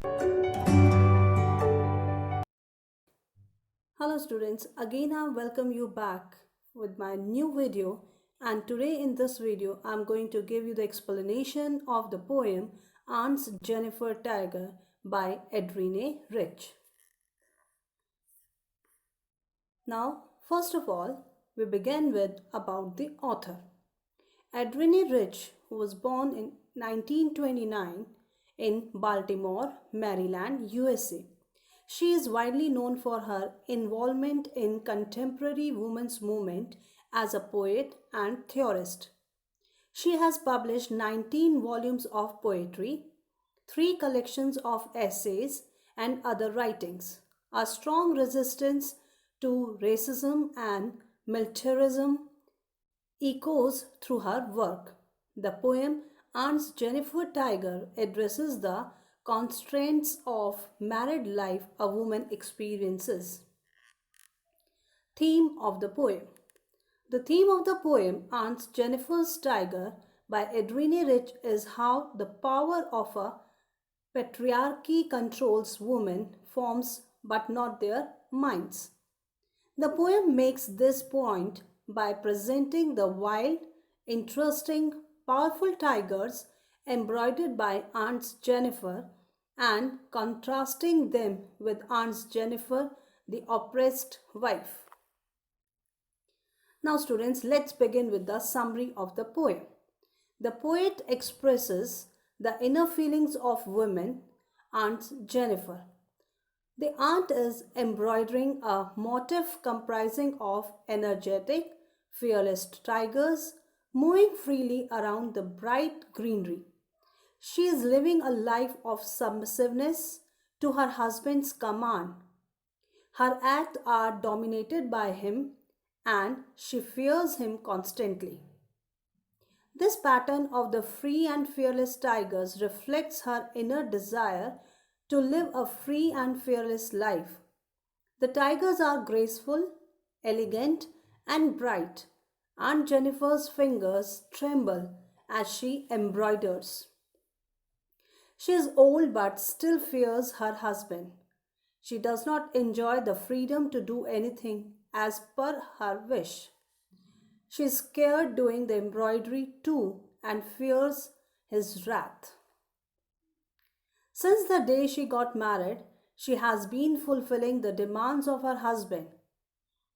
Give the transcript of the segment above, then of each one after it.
Hello students, again I welcome you back with my new video, and today in this video I am going to give you the explanation of the poem Aunt's Jennifer Tiger by Adrienne Rich. Now first of all we begin with about the author. Adrienne Rich, who was born in 1929 in Baltimore, Maryland, USA. She is widely known for her involvement in contemporary women's movement as a poet and theorist. She has published 19 volumes of poetry, 3 collections of essays, and other writings. A strong resistance to racism and militarism echoes through her work. The poem Aunt's Jennifer Tiger addresses the constraints of married life a woman experiences. Theme of the poem. The theme of the poem Aunt's Jennifer's Tiger by Adrienne Rich is how the power of a patriarchy controls women forms but not their minds. The poem makes this point by presenting the wild, interesting, powerful tigers embroidered by Aunt Jennifer and contrasting them with Aunt Jennifer, the oppressed wife. Now students, let's begin with the summary of the poem. The poet expresses the inner feelings of women, Aunt Jennifer. The aunt is embroidering a motif comprising of energetic, fearless tigers moving freely around the bright greenery. She is living a life of submissiveness to her husband's command. Her acts are dominated by him and she fears him constantly. This pattern of the free and fearless tigers reflects her inner desire to live a free and fearless life. The tigers are graceful, elegant, and bright. Aunt Jennifer's fingers tremble as she embroiders. She is old but still fears her husband. She does not enjoy the freedom to do anything as per her wish. She is scared doing the embroidery too and fears his wrath. Since the day she got married, she has been fulfilling the demands of her husband.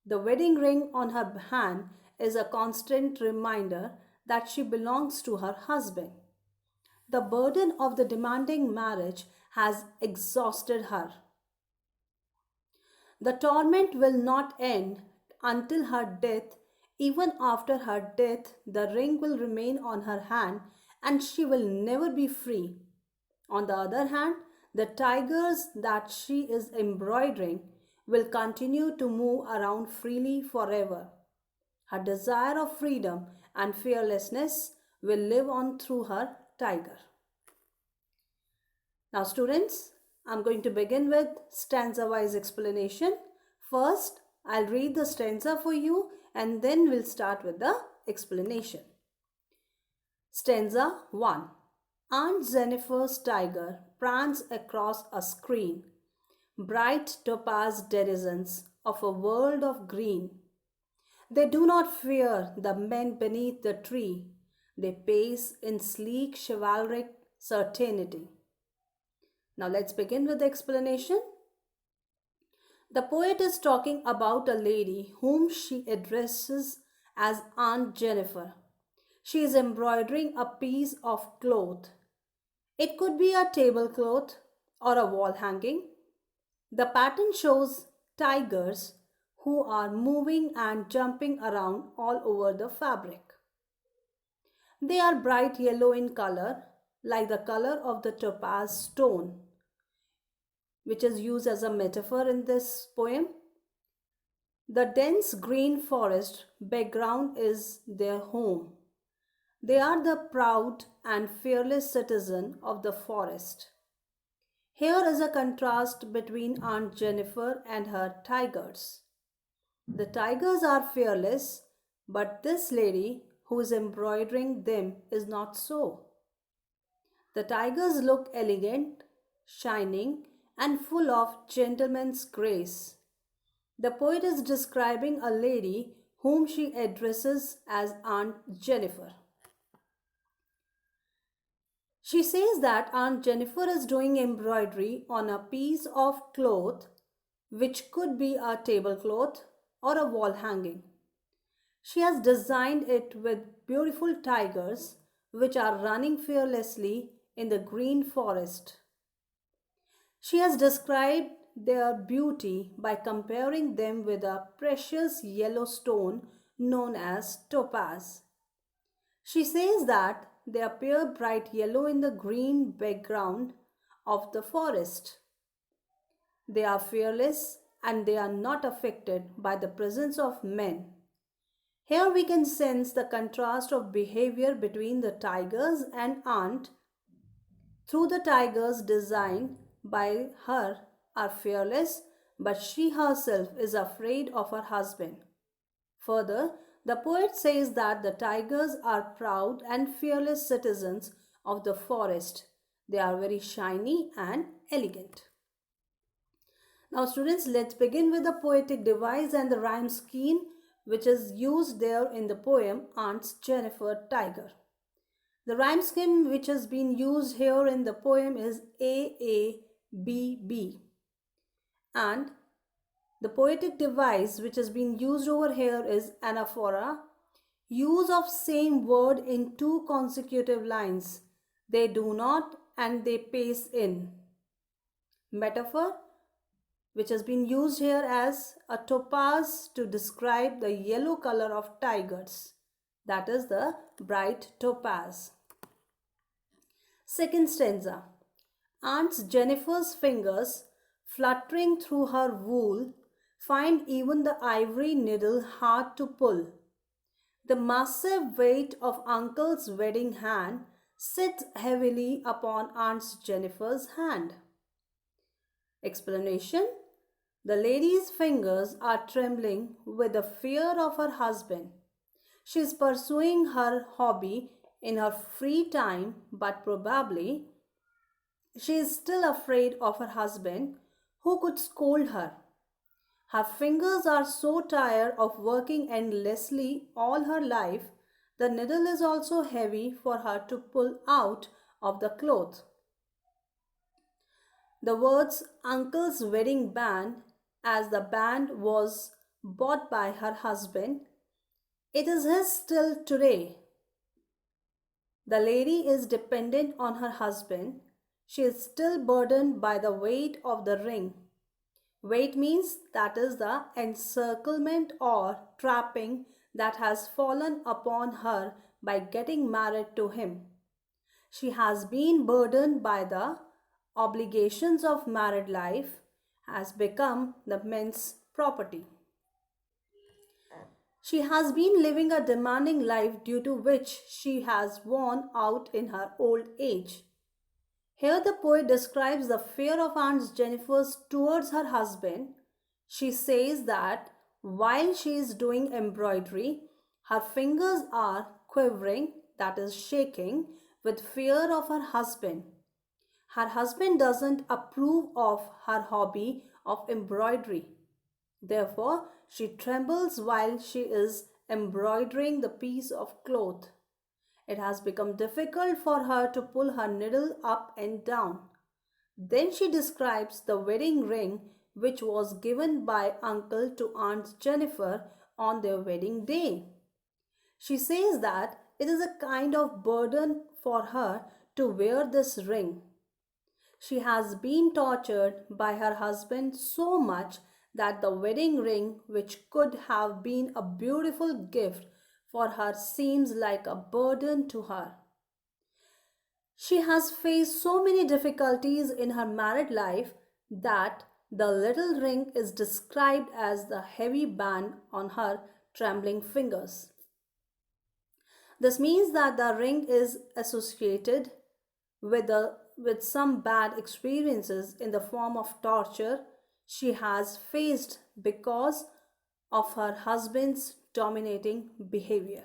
The wedding ring on her hand is a constant reminder that she belongs to her husband. The burden of the demanding marriage has exhausted her. The torment will not end until her death. Even after her death, the ring will remain on her hand and she will never be free. On the other hand, the tigers that she is embroidering will continue to move around freely forever. Her desire of freedom and fearlessness will live on through her tiger. Now students, I'm going to begin with stanza-wise explanation. First, I'll read the stanza for you and then we'll start with the explanation. Stanza 1. Aunt Jennifer's tiger prance across a screen, bright topaz denizens of a world of green. They do not fear the men beneath the tree. They pace in sleek chivalric certainty. Now let's begin with the explanation. The poet is talking about a lady whom she addresses as Aunt Jennifer. She is embroidering a piece of cloth. It could be a tablecloth or a wall hanging. The pattern shows tigers who are moving and jumping around all over the fabric. They are bright yellow in color, like the color of the topaz stone, which is used as a metaphor in this poem. The dense green forest background is their home. They are the proud and fearless citizen of the forest. Here is a contrast between Aunt Jennifer and her tigers. The tigers are fearless, but this lady who is embroidering them is not so. The tigers look elegant, shining, and full of gentleman's grace. The poet is describing a lady whom she addresses as Aunt Jennifer. She says that Aunt Jennifer is doing embroidery on a piece of cloth, which could be a tablecloth or a wall hanging. She has designed it with beautiful tigers which are running fearlessly in the green forest. She has described their beauty by comparing them with a precious yellow stone known as topaz. She says that they appear bright yellow in the green background of the forest. They are fearless and they are not affected by the presence of men. Here we can sense the contrast of behavior between the tigers and Aunt. Through the tigers designed by her are fearless, but she herself is afraid of her husband. Further, the poet says that the tigers are proud and fearless citizens of the forest. They are very shiny and elegant. Now, students, let's begin with the poetic device and the rhyme scheme which is used there in the poem Aunt Jennifer Tiger. The rhyme scheme which has been used here in the poem is AABB, and the poetic device which has been used over here is anaphora, use of same word in two consecutive lines. They do not and they pace in. Metaphor, which has been used here as a topaz to describe the yellow color of tigers. That is the bright topaz. Second stanza. Aunt Jennifer's fingers, fluttering through her wool, find even the ivory needle hard to pull. The massive weight of Uncle's wedding hand sits heavily upon Aunt Jennifer's hand. Explanation. The lady's fingers are trembling with the fear of her husband. She is pursuing her hobby in her free time, but probably she is still afraid of her husband, who could scold her. Her fingers are so tired of working endlessly all her life, the needle is also heavy for her to pull out of the cloth. The words Uncle's wedding band, as the band was bought by her husband, it is his still today. The lady is dependent on her husband. She is still burdened by the weight of the ring. Weight means that is the encirclement or trapping that has fallen upon her by getting married to him. She has been burdened by the obligations of married life, has become the man's property. She has been living a demanding life due to which she has worn out in her old age. Here the poet describes the fear of Aunt Jennifer's towards her husband. She says that while she is doing embroidery, her fingers are quivering, that is shaking, with fear of her husband. Her husband doesn't approve of her hobby of embroidery. Therefore, she trembles while she is embroidering the piece of cloth. It has become difficult for her to pull her needle up and down. Then she describes the wedding ring which was given by Uncle to Aunt Jennifer on their wedding day. She says that it is a kind of burden for her to wear this ring. She has been tortured by her husband so much that the wedding ring, which could have been a beautiful gift for her, seems like a burden to her. She has faced so many difficulties in her married life that the little ring is described as the heavy band on her trembling fingers. This means that the ring is associated with some bad experiences in the form of torture she has faced because of her husband's dominating behavior.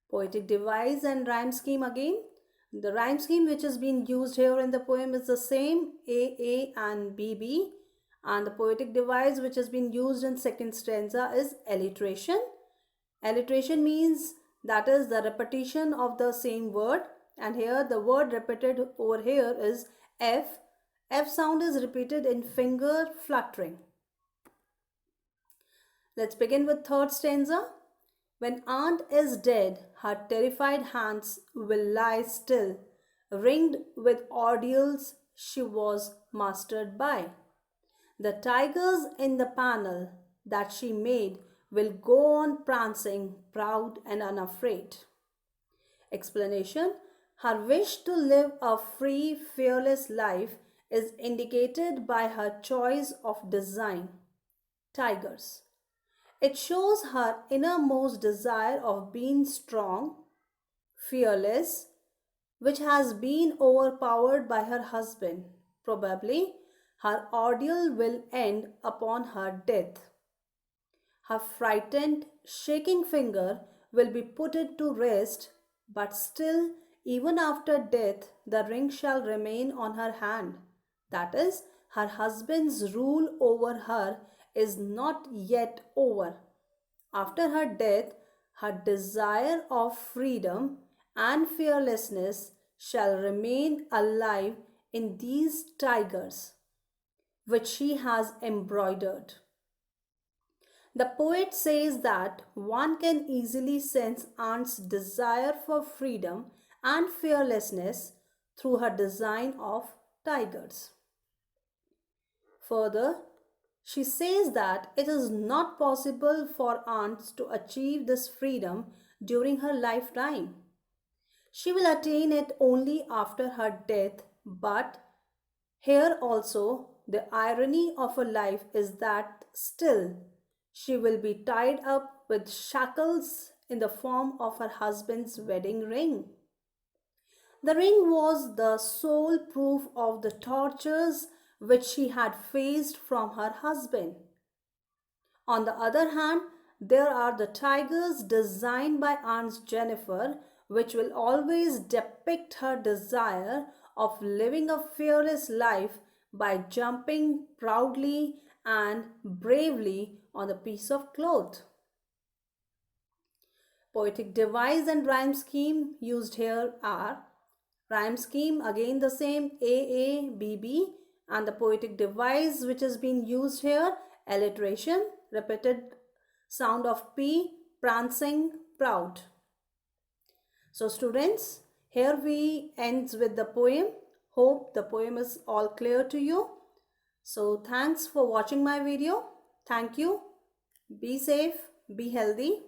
Poetic device and rhyme scheme again. The rhyme scheme which is being used here in the poem is the same, A and B. And the poetic device which has been used in second stanza is alliteration. Alliteration means that is the repetition of the same word, and here the word repeated over here is F. F sound is repeated in finger fluttering. Let's begin with third stanza. When aunt is dead, her terrified hands will lie still, ringed with ordeals she was mastered by. The tigers in the panel that she made will go on prancing, proud and unafraid. Explanation: her wish to live a free, fearless life is indicated by her choice of design, tigers. It shows her innermost desire of being strong, fearless, which has been overpowered by her husband. Probably her ordeal will end upon her death. Her frightened, shaking finger will be put to rest, but still, even after death, the ring shall remain on her hand. That is, her husband's rule over her is not yet over. After her death, her desire of freedom and fearlessness shall remain alive in these tigers, which she has embroidered. The poet says that one can easily sense aunt's desire for freedom and fearlessness through her design of tigers. Further, she says that it is not possible for aunt to achieve this freedom during her lifetime. She will attain it only after her death, but here also the irony of her life is that still she will be tied up with shackles in the form of her husband's wedding ring. The ring was the sole proof of the tortures which she had faced from her husband. On the other hand, there are the tigers designed by Aunt Jennifer, which will always depict her desire of living a fearless life by jumping proudly and bravely on a piece of cloth. Poetic device and rhyme scheme used here are rhyme scheme again the same A, and the poetic device which has been used here alliteration, repeated sound of P, prancing, proud. So students, here we ends with the poem. Hope the poem is all clear to you. So thanks for watching my video. Thank you. Be safe, be healthy.